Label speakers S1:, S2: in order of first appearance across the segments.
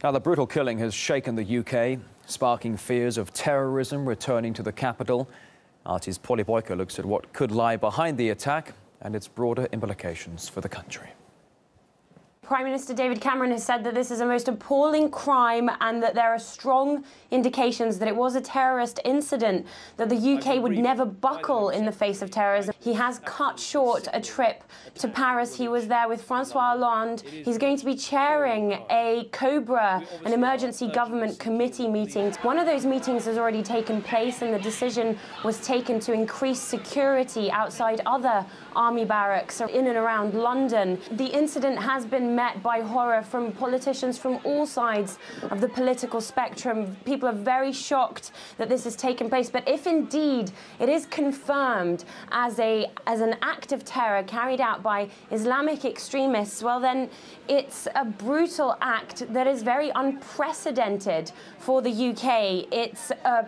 S1: Now, the brutal killing has shaken the UK, sparking fears of terrorism returning to the capital. RT's Polly Boiko looks at what could lie behind the attack and its broader implications for the country.
S2: Prime Minister David Cameron has said that this is a most appalling crime and that there are strong indications that it was a terrorist incident, that the UK would never buckle in the face of terrorism. He has cut short a trip to Paris. He was there with François Hollande. He's going to be chairing a COBRA, an emergency government committee meeting. One of those meetings has already taken place and the decision was taken to increase security outside other army barracks in and around London. The incident has been met by horror from politicians from all sides of the political spectrum. People are very shocked that this has taken place. But if indeed it is confirmed as an act of terror carried out by Islamic extremists, well then it's a brutal act that is very unprecedented for the UK. It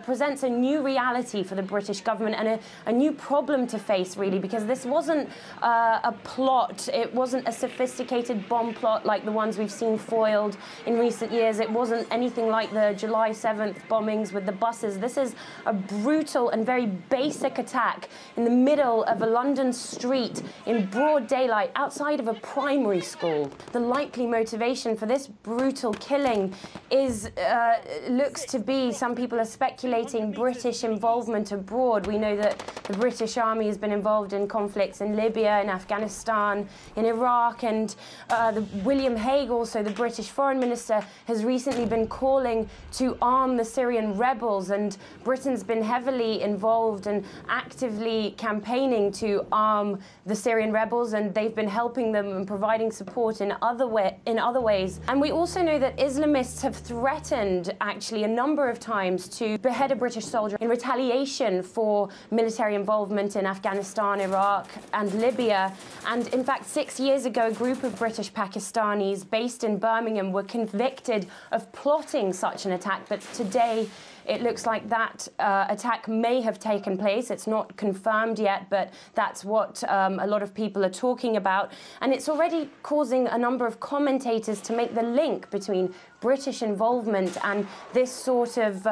S2: presents a new reality for the British government and a new problem to face, really, because this wasn't a plot. It wasn't a sophisticated bomb plot like the ones we've seen foiled in recent years. It wasn't anything like the July 7th bombings with the buses. This is a brutal and very basic attack in the middle of a London street in broad daylight outside of a primary school. The likely motivation for this brutal killing looks to be, some people are speculating, British involvement abroad. We know that the British Army has been involved in conflicts in Libya, in Afghanistan, in Iraq, and William Hague, also the British Foreign Minister, has recently been calling to arm the Syrian rebels, and Britain's been heavily involved and actively campaigning to arm the Syrian rebels, and they've been helping them and providing support in other ways. And we also know that Islamists have threatened, actually, a number of times to behead a British soldier in retaliation for military involvement in Afghanistan, Iraq, and Libya. And in fact, 6 years ago, a group of British Pakistanis based in Birmingham were convicted of plotting such an attack. But today, it looks like that attack may have taken place. It's not confirmed yet, but that's what a lot of people are talking about. And it's already causing a number of commentators to make the link between British involvement and this sort of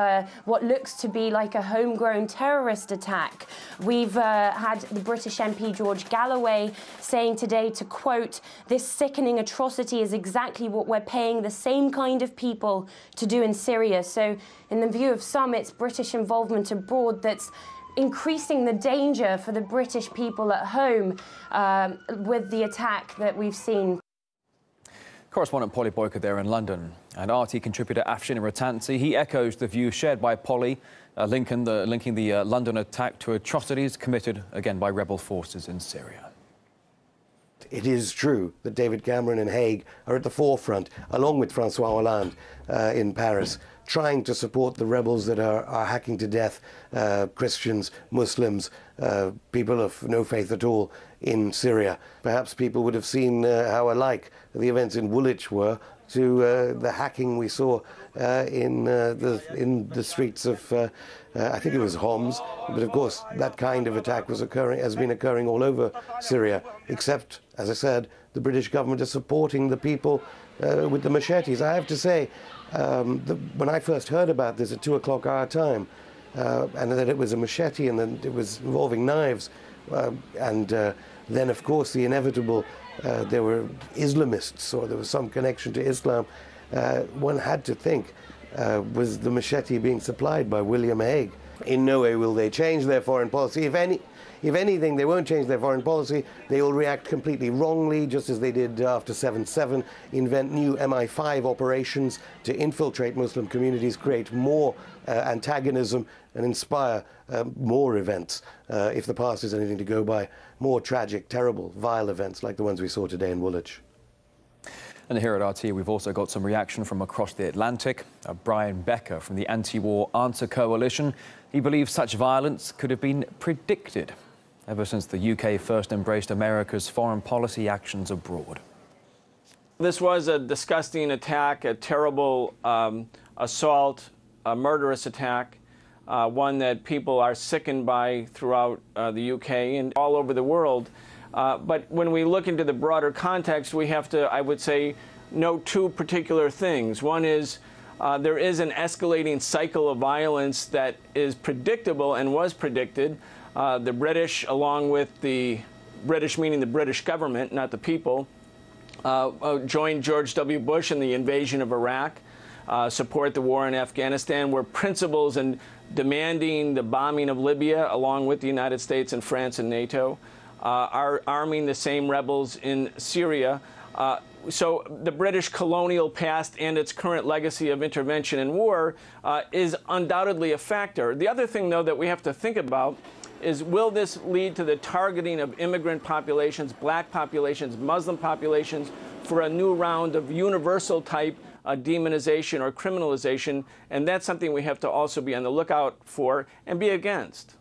S2: what looks to be like a homegrown terrorist attack. We've had the British MP George Galloway saying today, to quote, "This sickening atrocity is exactly what we're paying the same kind of people to do in Syria." So in the view of some, it's British involvement abroad that's increasing the danger for the British people at home with the attack that we've seen.
S1: Correspondent Polly Boiko there in London. And RT contributor Afshin Rattansi, he echoes the view shared by Polly, linking the London attack to atrocities committed, again, by rebel forces in Syria.
S3: It is true that David Cameron and Hague are at the forefront, along with François Hollande in Paris, trying to support the rebels that are hacking to death Christians, Muslims, people of no faith at all in Syria. Perhaps people would have seen how alike the events in Woolwich were to the hacking we saw in the streets of, I think it was Homs. But of course, that kind of attack has been occurring all over Syria, except, as I said, the British government is supporting the people with the machetes. I have to say, when I first heard about this at 2 o'clock our time, and that it was a machete and that it was involving knives, and then, of course, the inevitable, there were Islamists, or there was some connection to Islam, one had to think, was the machete being supplied by William Hague? In no way will they change their foreign policy. If anything, they won't change their foreign policy. They will react completely wrongly, just as they did after 7/7, invent new MI5 operations to infiltrate Muslim communities, create more antagonism, and inspire more events, if the past is anything to go by, more tragic, terrible, vile events like the ones we saw today in Woolwich.
S1: And here at RT, we've also got some reaction from across the Atlantic. Brian Becker from the Anti-War Answer Coalition. He believes such violence could have been predicted ever since the UK first embraced America's foreign policy actions abroad.
S4: This was a disgusting attack, a terrible assault, a murderous attack, one that people are sickened by throughout the UK and all over the world. But when we look into the broader context, we have to, I would say, note two particular things. One is there is an escalating cycle of violence that is predictable and was predicted. The British, along with the British meaning the British government, not the people, joined George W. Bush in the invasion of Iraq, support the war in Afghanistan, were principals in demanding the bombing of Libya, along with the United States and France and NATO, are arming the same rebels in Syria. So the British colonial past and its current legacy of intervention in war is undoubtedly a factor. The other thing, though, that we have to think about is, will this lead to the targeting of immigrant populations, black populations, Muslim populations, for a new round of universal type demonization or criminalization? And that's something we have to also be on the lookout for and be against.